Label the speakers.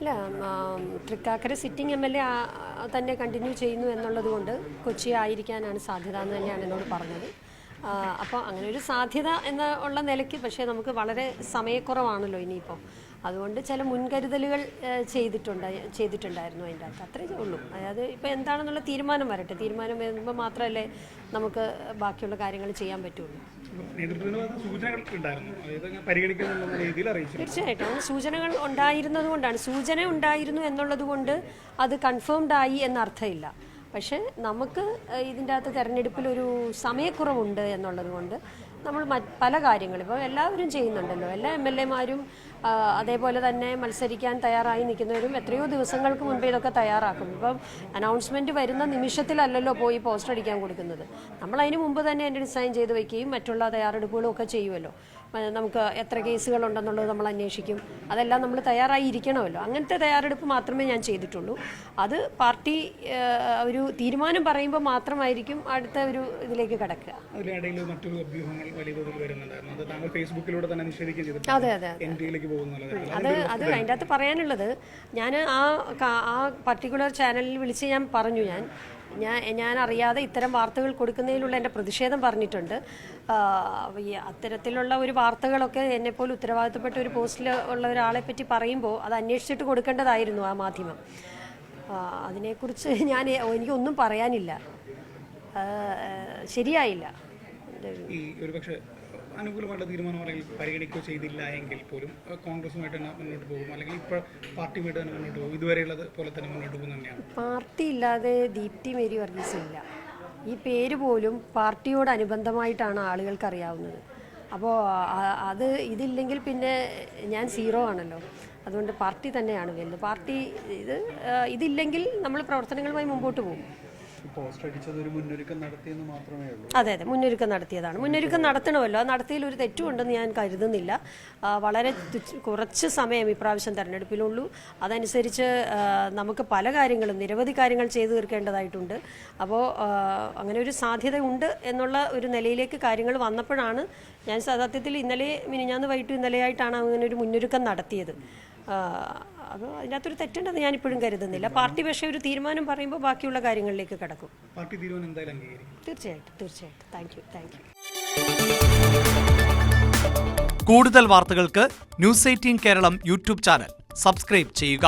Speaker 1: അല്ല, Thrikkakara sitting MLA തന്നെ continue ചെയ്യുന്നു എന്നുള്ളത് കൊണ്ട് കൊച്ചി ആയിരിക്കാനാണ് സാധ്യത എന്ന് തന്നെയാണ് എന്നോട് പറഞ്ഞത്. അപ്പോൾ അങ്ങനെ ഒരു സാധ്യത ഉള്ള നിലയ്ക്ക്, പക്ഷേ നമുക്ക് വളരെ സമയക്കുറവാണല്ലോ ഇനിയിപ്പോൾ. അതുകൊണ്ട് ചില മുൻകരുതലുകൾ ചെയ്തിട്ടുണ്ടായിരുന്നു അതിൻ്റെ അകത്ത്. അത്രേ ഉള്ളൂ. അതായത് ഇപ്പോൾ എന്താണെന്നുള്ള തീരുമാനം വരട്ടെ. തീരുമാനം വരുമ്പോൾ മാത്രമല്ലേ നമുക്ക് ബാക്കിയുള്ള കാര്യങ്ങൾ ചെയ്യാൻ പറ്റുള്ളൂ. തീർച്ചയായിട്ടും അങ്ങനെ സൂചനകൾ ഉണ്ടായിരുന്നത് കൊണ്ടാണ്, സൂചന ഉണ്ടായിരുന്നു എന്നുള്ളത് കൊണ്ട് അത് കൺഫേംഡ് ആയി എന്നർത്ഥമില്ല. പക്ഷേ നമുക്ക് ഇതിൻ്റെ അകത്ത് തെരഞ്ഞെടുപ്പിലൊരു സമയക്കുറവുണ്ട് എന്നുള്ളത് കൊണ്ട് നമ്മൾ പല കാര്യങ്ങളും ഇപ്പോൾ എല്ലാവരും ചെയ്യുന്നുണ്ടല്ലോ. എല്ലാ MLA മാരും അതേപോലെ തന്നെ മത്സരിക്കാൻ തയ്യാറായി നിൽക്കുന്നവരും എത്രയോ ദിവസങ്ങൾക്ക് മുൻപ് ഇതൊക്കെ തയ്യാറാക്കും. ഇപ്പം അനൗൺസ്മെൻറ്റ് വരുന്ന നിമിഷത്തിലല്ലല്ലോ പോയി പോസ്റ്റർ അടിക്കാൻ കൊടുക്കുന്നത്. നമ്മൾ അതിന് മുമ്പ് തന്നെ അതിൻ്റെ ഡിസൈൻ ചെയ്ത് വയ്ക്കുകയും മറ്റുള്ള തയ്യാറെടുപ്പുകളും ഒക്കെ ചെയ്യുമല്ലോ. നമുക്ക് എത്ര കേസുകളുണ്ടെന്നുള്ളത് നമ്മൾ അന്വേഷിക്കും. അതെല്ലാം നമ്മൾ തയ്യാറായി ഇരിക്കണമല്ലോ. അങ്ങനത്തെ തയ്യാറെടുപ്പ് മാത്രമേ ഞാൻ ചെയ്തിട്ടുള്ളൂ. അത് പാർട്ടി ഒരു തീരുമാനം പറയുമ്പോൾ മാത്രമായിരിക്കും അടുത്ത ഒരു ഇതിലേക്ക് കടക്കുക. അതെ അതെ അത് അതിൻ്റെ അകത്ത് പറയാനുള്ളത്, ഞാൻ ആ പർട്ടിക്കുലർ ചാനലിൽ വിളിച്ച് ഞാൻ പറഞ്ഞു, ഞാൻ അറിയാതെ ഇത്തരം വാർത്തകൾ കൊടുക്കുന്നതിലുള്ള എൻ്റെ പ്രതിഷേധം പറഞ്ഞിട്ടുണ്ട്. അത്തരത്തിലുള്ള ഒരു വാർത്തകളൊക്കെ എന്നെപ്പോലെ ഉത്തരവാദിത്തപ്പെട്ട ഒരു പോസ്റ്റിൽ ഉള്ള ഒരാളെ പറ്റി പറയുമ്പോൾ അത് അന്വേഷിച്ചിട്ട് കൊടുക്കേണ്ടതായിരുന്നു ആ മാധ്യമം. അതിനെക്കുറിച്ച് എനിക്കൊന്നും പറയാനില്ല. ശരിയായില്ല.
Speaker 2: അനുകൂലമായിട്ടുള്ള തീരുമാനം പരിഗണിക്കുകയോ ചെയ്തില്ല എങ്കിൽ പോലും കോൺഗ്രസുമായിട്ട് തന്നെ മുന്നോട്ട് പോകും, അല്ലെങ്കിൽ ഇപ്പോൾ പാർട്ടിയുമായിട്ട് തന്നെ മുന്നോട്ട് പോകും, ഇതുവരെയുള്ളത് പോലെ തന്നെ മുന്നോട്ട് പോകും തന്നെയാണ്.
Speaker 1: പാർട്ടി ഇല്ലാതെ ദീപ്തി മേരി വർഗീസ് ഇല്ല. ഈ പേര് പോലും പാർട്ടിയോടനുബന്ധമായിട്ടാണ് ആളുകൾക്ക് അറിയാവുന്നത്. അപ്പോൾ ഇതില്ലെങ്കിൽ പിന്നെ ഞാൻ സീറോ ആണല്ലോ. അതുകൊണ്ട് പാർട്ടി തന്നെയാണ് വലുത്. പാർട്ടി ഇതില്ലെങ്കിൽ നമ്മൾ പ്രവർത്തനങ്ങളുമായി മുമ്പോട്ട് പോകും. അതെ അതെ, മുന്നൊരുക്കം നടത്തിയതാണ്. മുന്നൊരുക്കം നടത്തണമല്ലോ. ആ നടത്തിയതിൽ ഒരു തെറ്റുമുണ്ടെന്ന് ഞാൻ കരുതുന്നില്ല. വളരെ കുറച്ച് സമയം ഇപ്രാവശ്യം തെരഞ്ഞെടുപ്പിലുള്ളൂ. അതനുസരിച്ച് നമുക്ക് പല കാര്യങ്ങളും, നിരവധി കാര്യങ്ങൾ ചെയ്തു തീർക്കേണ്ടതായിട്ടുണ്ട്. അപ്പോൾ അങ്ങനെ ഒരു സാധ്യത ഉണ്ട് എന്നുള്ള ഒരു നിലയിലേക്ക് കാര്യങ്ങൾ വന്നപ്പോഴാണ് ഞാൻ സത്യത്തിൽ മിനിഞ്ഞാന്ന് വൈകിട്ട് ഇന്നലെയായിട്ടാണ് അങ്ങനെ ഒരു മുന്നൊരുക്കം നടത്തിയത്. അപ്പോൾ അതിനകത്തൊരു തെറ്റുണ്ടെന്ന് ഞാനിപ്പോഴും കരുതുന്നില്ല. പാർട്ടി പക്ഷേ ഒരു തീരുമാനം പറയുമ്പോൾ ബാക്കിയുള്ള കാര്യങ്ങളിലേക്ക് കിടക്കും.
Speaker 2: പാർട്ടി തീരുമാനം എന്തായാലും അംഗീകരിക്കും.
Speaker 1: തീർച്ചയായിട്ടും. Thank you.
Speaker 3: കൂടുതൽ വാർത്തകൾക്ക് News 18 Keralam YouTube channel subscribe ചെയ്യുക.